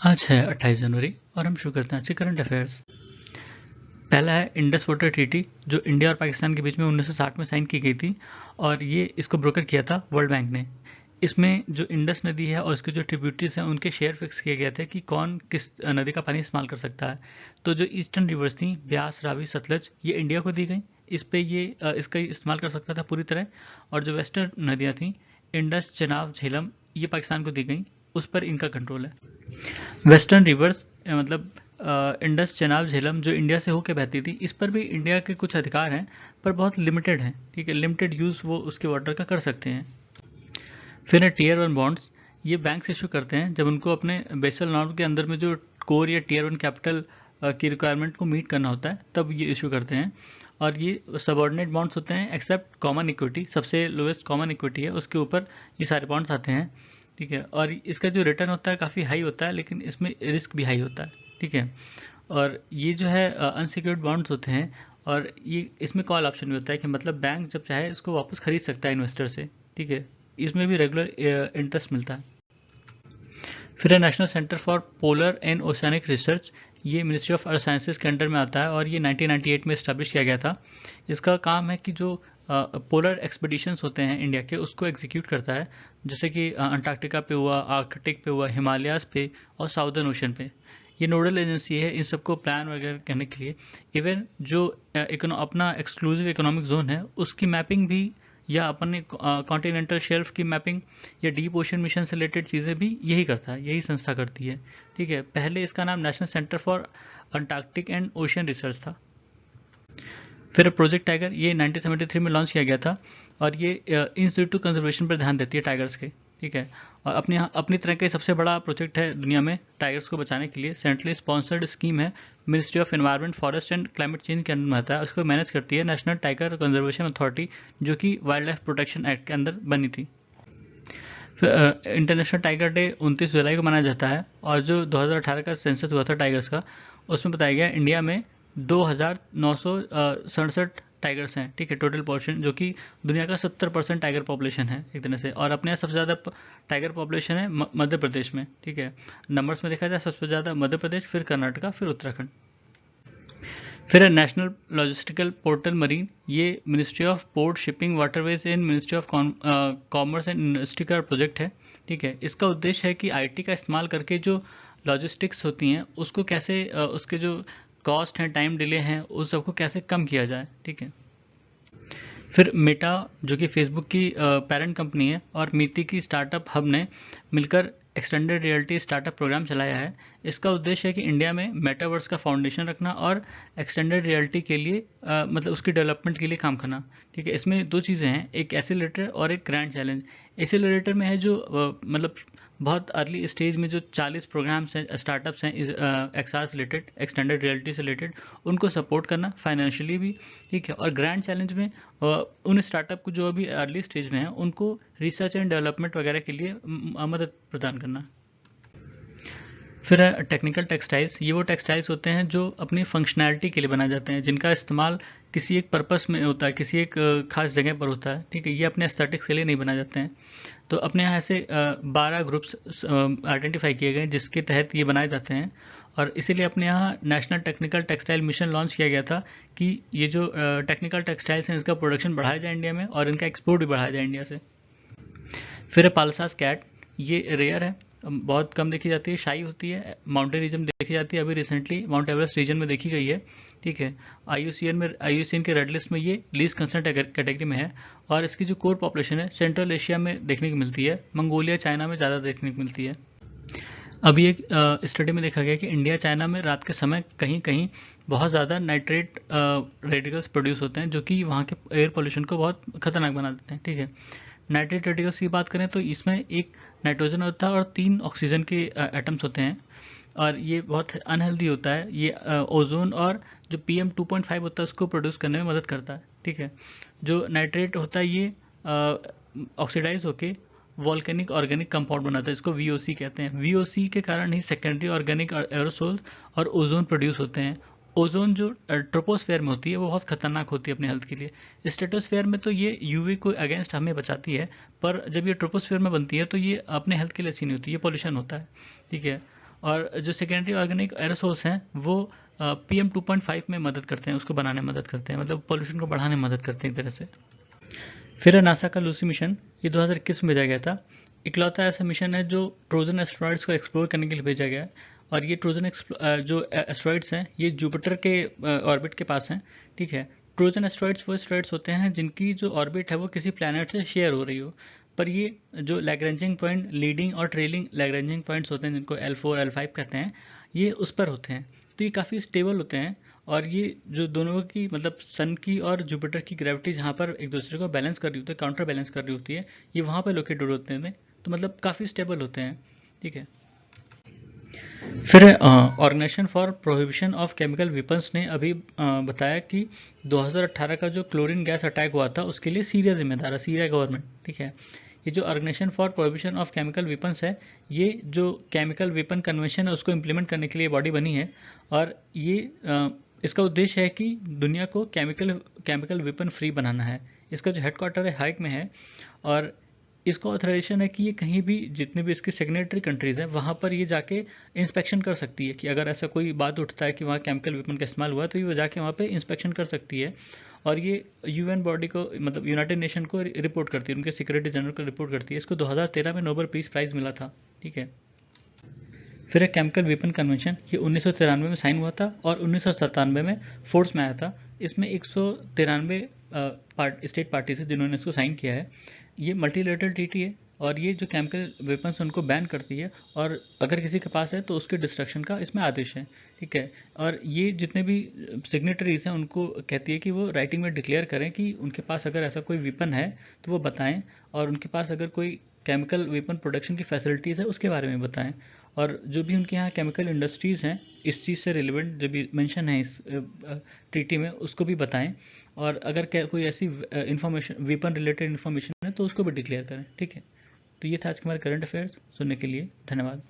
आज है 28 जनवरी और हम शुरू करते हैं आज के करंट अफेयर्स। पहला है इंडस वाटर ट्रीटी, जो इंडिया और पाकिस्तान के बीच में 1960 में साइन की गई थी और ये इसको ब्रोकर किया था वर्ल्ड बैंक ने। इसमें जो इंडस नदी है और उसके जो ट्रिब्यूटरीज हैं उनके शेयर फिक्स किए गए थे कि कौन किस नदी का पानी इस्तेमाल कर सकता है। तो जो ईस्टर्न रिवर्स थी, ब्यास, रावी, सतलज, ये इंडिया को दी गई। इस पे ये इसका इस्तेमाल कर सकता था पूरी तरह। और जो वेस्टर्न नदियाँ थी, इंडस, चेनाब, झेलम, ये पाकिस्तान को दी गई, उस पर इनका कंट्रोल है। वेस्टर्न रिवर्स मतलब इंडस, चेनाब, झेलम जो इंडिया से होकर बहती थी, इस पर भी इंडिया के कुछ अधिकार हैं पर बहुत लिमिटेड हैं। ठीक है, लिमिटेड यूज़ वो उसके वाटर का कर सकते हैं। फिर है टीयर 1 बॉन्ड्स। ये बैंक्स इशू करते हैं जब उनको अपने बेसल नॉर्म के अंदर में जो कोर या टीयर 1 कैपिटल की रिक्वायरमेंट को मीट करना होता है, तब ये इशू करते हैं। और ये सबऑर्डिनेट बॉन्ड्स होते हैं एक्सेप्ट कॉमन इक्विटी, सबसे लोएस्ट कॉमन इक्विटी है उसके ऊपर ये सारे बॉन्ड्स आते हैं। ठीक है, और इसका जो रिटर्न होता है काफ़ी हाई होता है, लेकिन इसमें रिस्क भी हाई होता है। ठीक है, और ये जो है अनसिक्योर्ड बॉन्ड्स होते हैं और ये इसमें कॉल ऑप्शन भी होता है कि मतलब बैंक जब चाहे इसको वापस खरीद सकता है इन्वेस्टर से। ठीक है, इसमें भी रेगुलर इंटरेस्ट मिलता है। फिर है national centre for polar and oceanic research. ये मिनिस्ट्री ऑफ अर्थ साइंसेज के अंडर में आता है और ये 1998 में इस्टेब्लिश किया गया था। इसका काम है कि जो पोलर एक्सपीडिशंस होते हैं इंडिया के, उसको एग्जीक्यूट करता है, जैसे कि अंटार्कटिका पे हुआ, आर्कटिक पे हुआ, हिमालयाज पे और साउदर्न ओशन पे। ये नोडल एजेंसी है इन सबको प्लान वगैरह करने के लिए। इवन जो अपना एक्सक्लूसिव इकोनॉमिक जोन है उसकी मैपिंग भी, या अपने कॉन्टिनेंटल शेल्फ की मैपिंग या डीप ओशन मिशन से रिलेटेड चीज़ें भी यही करता है, यही संस्था करती है। ठीक है, पहले इसका नाम national centre for Antarctic and ocean research था। फिर प्रोजेक्ट टाइगर, ये 1973 में लॉन्च किया गया था और ये इन सिटू कंजर्वेशन पर ध्यान देती है टाइगर्स के। ठीक है, और अपनी तरह का सबसे बड़ा प्रोजेक्ट है दुनिया में टाइगर्स को बचाने के लिए। सेंट्रली स्पॉन्सर्ड स्कीम है, ministry of environment, forest and climate change के अंदर में आता है। उसको मैनेज करती है नेशनल टाइगर कंजर्वेशन अथॉरिटी, जो कि वाइल्ड लाइफ प्रोटेक्शन एक्ट के अंदर बनी थी। फिर इंटरनेशनल टाइगर डे 29 जुलाई को मनाया जाता है और जो 2018 का सेंसस हुआ था टाइगर्स का, उसमें बताया गया इंडिया में 2,967 टाइगर्स हैं। ठीक है, टोटल पॉपुलेशन, जो कि दुनिया का 70% टाइगर पॉपुलेशन है एक तरह से। और अपने यहाँ सबसे ज़्यादा टाइगर पॉपुलेशन है मध्य प्रदेश में। ठीक है, नंबर्स में देखा जाए सबसे ज़्यादा मध्य प्रदेश, फिर कर्नाटका, फिर उत्तराखंड। फिर है नेशनल लॉजिस्टिकल पोर्टल मरीन। ये ministry of port, shipping, waterways and ministry of commerce and industry का प्रोजेक्ट है। ठीक है, इसका उद्देश्य है कि आईटी का इस्तेमाल करके जो लॉजिस्टिक्स होती हैं उसको कैसे उसके जो कॉस्ट हैं, टाइम डिले हैं, उस सबको कैसे कम किया जाए। ठीक है, फिर मेटा, जो कि फेसबुक की पेरेंट कंपनी है, और मीति की स्टार्टअप हब ने मिलकर एक्सटेंडेड रियलिटी स्टार्टअप प्रोग्राम चलाया है। इसका उद्देश्य है कि इंडिया में मेटावर्स का फाउंडेशन रखना और एक्सटेंडेड रियलिटी के लिए मतलब उसकी डेवलपमेंट के लिए काम करना। ठीक है, इसमें दो चीज़ें हैं, एक एसिलरेटर और एक ग्रैंड चैलेंज। एसिलरेटर में है जो मतलब बहुत अर्ली स्टेज में जो 40 प्रोग्राम्स हैं, स्टार्टअप्स हैं एक्सआर से रिलेटेड, एक्सटेंडेड रियलिटी से रिलेटेड, उनको सपोर्ट करना फाइनेंशियली भी। ठीक है, और ग्रैंड चैलेंज में उन स्टार्टअप को जो अभी अर्ली स्टेज में हैं उनको रिसर्च एंड डेवलपमेंट वगैरह के लिए मदद प्रदान करना। फिर है टेक्निकल टेक्सटाइल्स। ये वो टेक्सटाइल्स होते हैं जो अपनी फंक्शनैलिटी के लिए बनाए जाते हैं, जिनका इस्तेमाल किसी एक पर्पस में होता है, किसी एक खास जगह पर होता है। ठीक है, ये अपने एस्थेटिक्स के लिए नहीं बनाए जाते हैं। तो अपने यहाँ ऐसे 12 ग्रुप्स आइडेंटिफाई किए गए जिसके तहत ये बनाए जाते हैं, और इसीलिए अपने यहाँ national technical textile mission launch किया गया था कि ये जो टेक्निकल टेक्सटाइल्स हैं इसका प्रोडक्शन बढ़ाया जाए इंडिया में और इनका एक्सपोर्ट भी बढ़ाया जाए इंडिया से। फिर है पालसास कैट। ये रेयर है, बहुत कम देखी जाती है, शाई होती है, माउंटेन रीजन में देखी जाती है, अभी रिसेंटली माउंट एवरेस्ट रीजन में देखी गई है। ठीक है, आईयूसीएन के रेड लिस्ट में ये लीस्ट कंसर्न कैटेगरी में है और इसकी जो कोर पॉपुलेशन है सेंट्रल एशिया में देखने को मिलती है, मंगोलिया, चाइना में ज़्यादा देखने को मिलती है। अभी एक स्टडी में देखा गया कि इंडिया, चाइना में रात के समय कहीं कहीं बहुत ज़्यादा नाइट्रेट रेडिकल्स प्रोड्यूस होते हैं, जो कि वहाँ के एयर पोल्यूशन को बहुत खतरनाक बना देते हैं। ठीक है, नाइट्रेट रेडिकल्स की बात करें तो इसमें एक नाइट्रोजन होता है और 3 ऑक्सीजन के एटम्स होते हैं, और ये बहुत अनहेल्दी होता है। ये ओजोन और जो PM 2.5 होता है उसको प्रोड्यूस करने में मदद करता है। ठीक है, जो नाइट्रेट होता है ये ऑक्सीडाइज होके वॉल्केनिक ऑर्गेनिक कंपाउंड बनाता है, इसको VOC कहते हैं। VOC के कारण ही सेकेंडरी ऑर्गेनिक एरोसोल और ओजोन प्रोड्यूस होते हैं। ओजोन जो ट्रोपोस्फेयर में होती है वो बहुत खतरनाक होती है अपने हेल्थ के लिए। स्ट्रेटोस्फेयर में तो ये यूवी को अगेंस्ट हमें बचाती है, पर जब ये ट्रोपोस्फेयर में बनती है तो ये अपने हेल्थ के लिए अच्छी नहीं होती, ये पोल्यूशन होता है। ठीक है, और जो सेकेंडरी ऑर्गेनिक एरोसोल्स हैं वो PM 2.5 में मदद करते हैं, उसको बनाने में मदद करते हैं, मतलब पोल्यूशन को बढ़ाने में मदद करते हैं एक तरह से। फिर है नासा का लूसी मिशन, ये 2021 में भेजा गया था। इकलौता ऐसा मिशन है जो ट्रोजन एस्ट्रॉइड्स को एक्सप्लोर करने के लिए भेजा गया है। और ये ट्रोजन जो एस्ट्रॉइड्स हैं ये जुपिटर के ऑर्बिट के पास हैं, ठीक है। ट्रोजन एस्ट्रॉइड्स वो एस्ट्रॉइड्स होते हैं जिनकी जो ऑर्बिट है वो किसी प्लैनेट से शेयर हो रही हो, पर ये जो लैग्रेंजिंग पॉइंट, लीडिंग और ट्रेलिंग लैग्रेंजिंग पॉइंट्स होते हैं जिनको L4 L5 कहते हैं, ये उस पर होते हैं। तो ये काफ़ी स्टेबल होते हैं और ये जो दोनों की मतलब सन की और जुपिटर की ग्रेविटी जहाँ पर एक दूसरे को बैलेंस कर रही होती है, काउंटर बैलेंस कर रही होती है, ये वहाँ पर लोकेटेड होते हैं, तो मतलब काफ़ी स्टेबल होते हैं, ठीक है। फिर organisation for prohibition of chemical weapons ने अभी बताया कि 2018 का जो क्लोरीन गैस अटैक हुआ था उसके लिए सीरिया जिम्मेदार है, सीरिया गवर्नमेंट, ठीक है। ये जो organisation for prohibition of chemical weapons है, ये जो केमिकल वेपन कन्वेंशन है उसको इम्प्लीमेंट करने के लिए बॉडी बनी है। और ये इसका उद्देश्य है कि दुनिया को केमिकल वेपन फ्री बनाना है। इसका जो हेडक्वार्टर है हाइग में है और इसका ऑथराइजेशन है कि ये कहीं भी जितने भी इसकी सिग्नेटरी कंट्रीज हैं वहाँ पर ये जाके इंस्पेक्शन कर सकती है कि अगर ऐसा कोई बात उठता है कि वहाँ केमिकल वेपन का इस्तेमाल हुआ तो ये जाके वहाँ पे इंस्पेक्शन कर सकती है। और ये UN बॉडी को, मतलब यूनाइटेड नेशन को रिपोर्ट करती है, उनके सिक्योरिटी जनरल को रिपोर्ट करती है। इसको 2013 में नोबेल पीस प्राइज़ मिला था, ठीक है। फिर एक केमिकल वेपन कन्वेंशन, ये 1993 में साइन हुआ था और 1997 में फोर्स में आया था। इसमें 193 स्टेट पार्टीज है जिन्होंने इसको साइन किया है। ये मल्टीलेटरल ट्रीटी है और ये जो केमिकल वेपन्स उनको बैन करती है और अगर किसी के पास है तो उसके डिस्ट्रक्शन का इसमें आदेश है, ठीक है। और ये जितने भी सिग्नेटरीज हैं उनको कहती है कि वो राइटिंग में डिक्लेयर करें कि उनके पास अगर ऐसा कोई वेपन है तो वो बताएं, और उनके पास अगर कोई केमिकल वेपन प्रोडक्शन की फैसिलिटीज़ है उसके बारे में बताएं। और जो भी उनके यहाँ केमिकल इंडस्ट्रीज़ हैं इस चीज़ से रिलेवेंट जो भी मेंशन है इस ट्रीटी में उसको भी बताएं। और अगर कोई ऐसी इंफॉर्मेशन, वेपन रिलेटेड इन्फॉर्मेशन है तो उसको भी डिक्लेयर करें, ठीक है। तो ये था आज के हमारे करंट अफेयर्स। सुनने के लिए धन्यवाद।